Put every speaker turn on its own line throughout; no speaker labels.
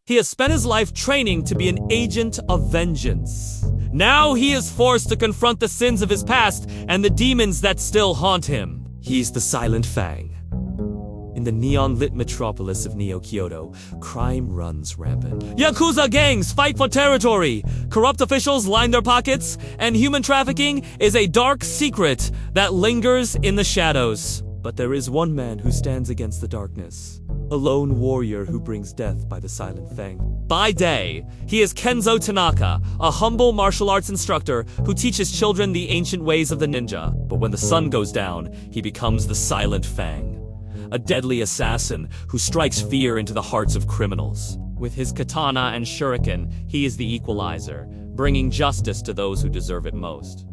He has spent his life training to be an agent of vengeance. Now he is forced to confront the sins of his past and the demons that still haunt him. He's the Silent Fang. In the neon-lit metropolis of Neo-Kyoto, crime runs rampant. Yakuza gangs fight for territory, corrupt officials line their pockets, and human trafficking is a dark secret that lingers in the shadows. But there is one man who stands against the darkness. A lone warrior who brings death by the Silent Fang. By day, he is Kenzo Tanaka, a humble martial arts instructor who teaches children the ancient ways of the ninja. But when the sun goes down, he becomes the Silent Fang, a deadly assassin who strikes fear into the hearts of criminals. With his katana and shuriken, he is the equalizer, bringing justice to those who deserve it most.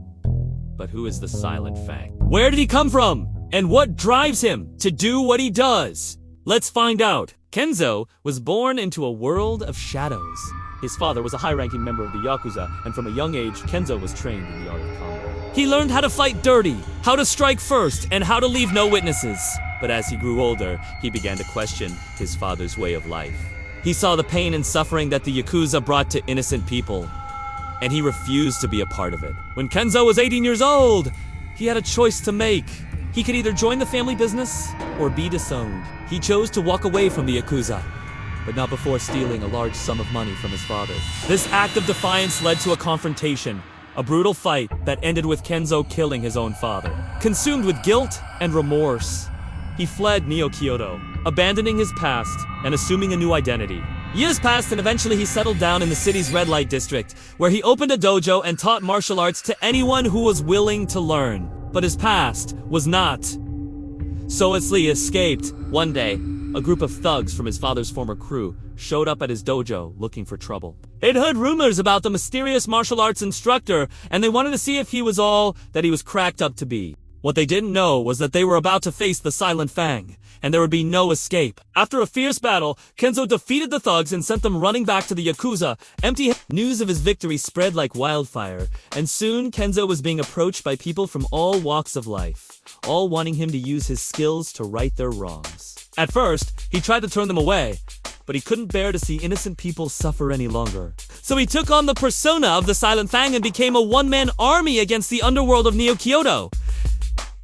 But who is the Silent Fang? Where did he come from? And what drives him to do what he does? Let's find out. Kenzo was born into a world of shadows. His father was a high-ranking member of the Yakuza, and from a young age, Kenzo was trained in the art of combat. He learned how to fight dirty, how to strike first, and how to leave no witnesses. But as he grew older, he began to question his father's way of life. He saw the pain and suffering that the Yakuza brought to innocent people, and he refused to be a part of it. When Kenzo was 18 years old, he had a choice to make. He could either join the family business or be disowned. He chose to walk away from the Yakuza, but not before stealing a large sum of money from his father. This act of defiance led to a confrontation, a brutal fight that ended with Kenzo killing his own father. Consumed with guilt and remorse, he fled Neo-Kyoto, abandoning his past and assuming a new identity. Years passed and eventually he settled down in the city's red light district, where he opened a dojo and taught martial arts to anyone who was willing to learn. But his past was not. So as Lee escaped, one day, a group of thugs from his father's former crew showed up at his dojo looking for trouble. They'd heard rumors about the mysterious martial arts instructor, and they wanted to see if he was all that he was cracked up to be. What they didn't know was that they were about to face the Silent Fang, and there would be no escape. After a fierce battle, Kenzo defeated the thugs and sent them running back to the Yakuza, empty. News of his victory spread like wildfire, and soon Kenzo was being approached by people from all walks of life, all wanting him to use his skills to right their wrongs. At first, he tried to turn them away, but he couldn't bear to see innocent people suffer any longer. So he took on the persona of the Silent Fang and became a one-man army against the underworld of Neo-Kyoto.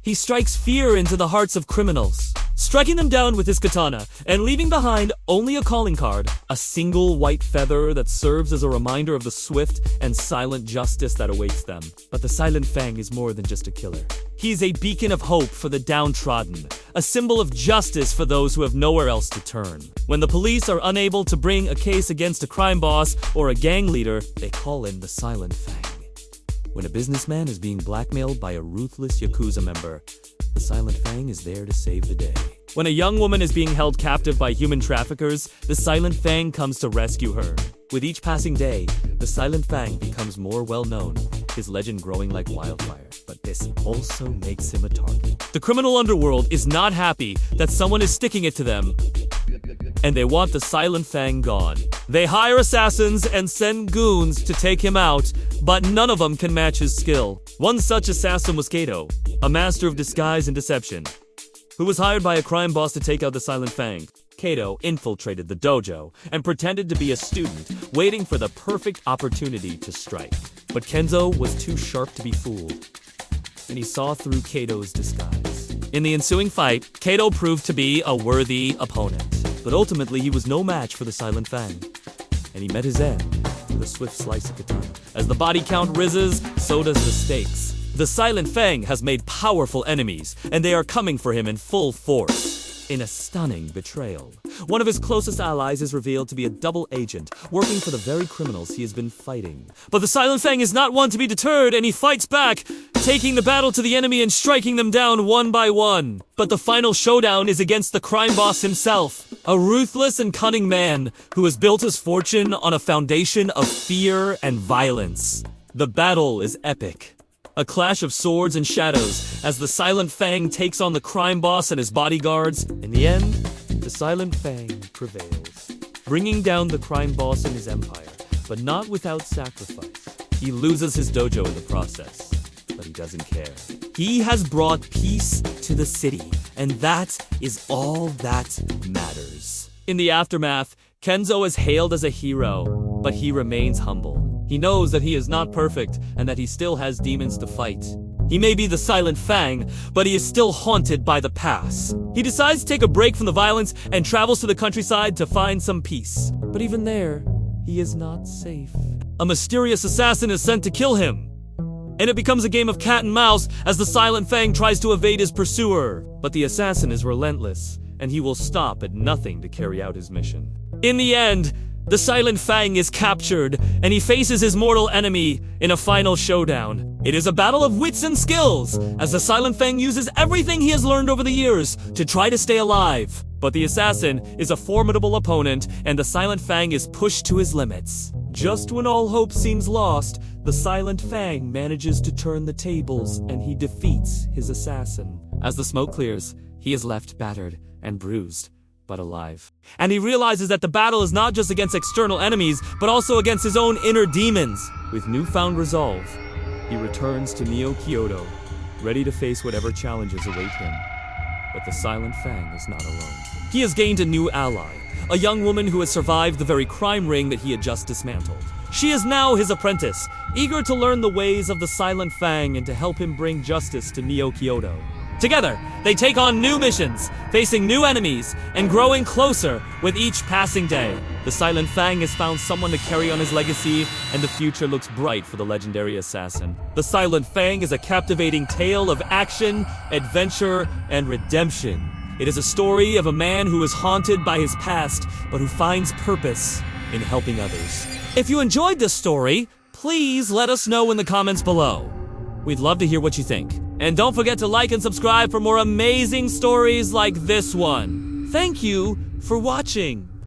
He strikes fear into the hearts of criminals, striking them down with his katana and leaving behind only a calling card, a single white feather that serves as a reminder of the swift and silent justice that awaits them. But the Silent Fang is more than just a killer. He's a beacon of hope for the downtrodden, a symbol of justice for those who have nowhere else to turn. When the police are unable to bring a case against a crime boss or a gang leader, they call in the Silent Fang. When a businessman is being blackmailed by a ruthless Yakuza member, the Silent Fang is there to save the day. When a young woman is being held captive by human traffickers, the Silent Fang comes to rescue her. With each passing day, the Silent Fang becomes more well-known, his legend growing like wildfire. But this also makes him a target. The criminal underworld is not happy that someone is sticking it to them, and they want the Silent Fang gone. They hire assassins and send goons to take him out, but none of them can match his skill. One such assassin was Kato, a master of disguise and deception, who was hired by a crime boss to take out the Silent Fang. Kato infiltrated the dojo and pretended to be a student, waiting for the perfect opportunity to strike. But Kenzo was too sharp to be fooled, and he saw through Kato's disguise. In the ensuing fight, Kato proved to be a worthy opponent, but ultimately he was no match for the Silent Fang, and he met his end with a swift slice of katana. As the body count rises, so does the stakes. The Silent Fang has made powerful enemies, and they are coming for him in full force. In a stunning betrayal, one of his closest allies is revealed to be a double agent, working for the very criminals he has been fighting. But the Silent Fang is not one to be deterred, and he fights back, taking the battle to the enemy and striking them down one by one. But the final showdown is against the crime boss himself, a ruthless and cunning man who has built his fortune on a foundation of fear and violence. The battle is epic. A clash of swords and shadows as the Silent Fang takes on the crime boss and his bodyguards. In the end, the Silent Fang prevails, bringing down the crime boss and his empire, but not without sacrifice. He loses his dojo in the process, but he doesn't care. He has brought peace to the city, and that is all that matters. In the aftermath, Kenzo is hailed as a hero, but he remains humble. He knows that he is not perfect and that he still has demons to fight. He may be the Silent Fang, but he is still haunted by the past. He decides to take a break from the violence and travels to the countryside to find some peace. But even there, he is not safe. A mysterious assassin is sent to kill him, and it becomes a game of cat and mouse as the Silent Fang tries to evade his pursuer. But the assassin is relentless, and he will stop at nothing to carry out his mission. In the end, the Silent Fang is captured, and he faces his mortal enemy in a final showdown. It is a battle of wits and skills, as the Silent Fang uses everything he has learned over the years to try to stay alive. But the assassin is a formidable opponent, and the Silent Fang is pushed to his limits. Just when all hope seems lost, the Silent Fang manages to turn the tables, and he defeats his assassin. As the smoke clears, he is left battered and bruised, but alive. And he realizes that the battle is not just against external enemies, but also against his own inner demons. With newfound resolve, he returns to Neo Kyoto, ready to face whatever challenges await him. But the Silent Fang is not alone. He has gained a new ally, a young woman who has survived the very crime ring that he had just dismantled. She is now his apprentice, eager to learn the ways of the Silent Fang and to help him bring justice to Neo Kyoto. Together, they take on new missions, facing new enemies, and growing closer with each passing day. The Silent Fang has found someone to carry on his legacy, and the future looks bright for the legendary assassin. The Silent Fang is a captivating tale of action, adventure, and redemption. It is a story of a man who is haunted by his past, but who finds purpose in helping others. If you enjoyed this story, please let us know in the comments below. We'd love to hear what you think. And don't forget to like and subscribe for more amazing stories like this one. Thank you for watching.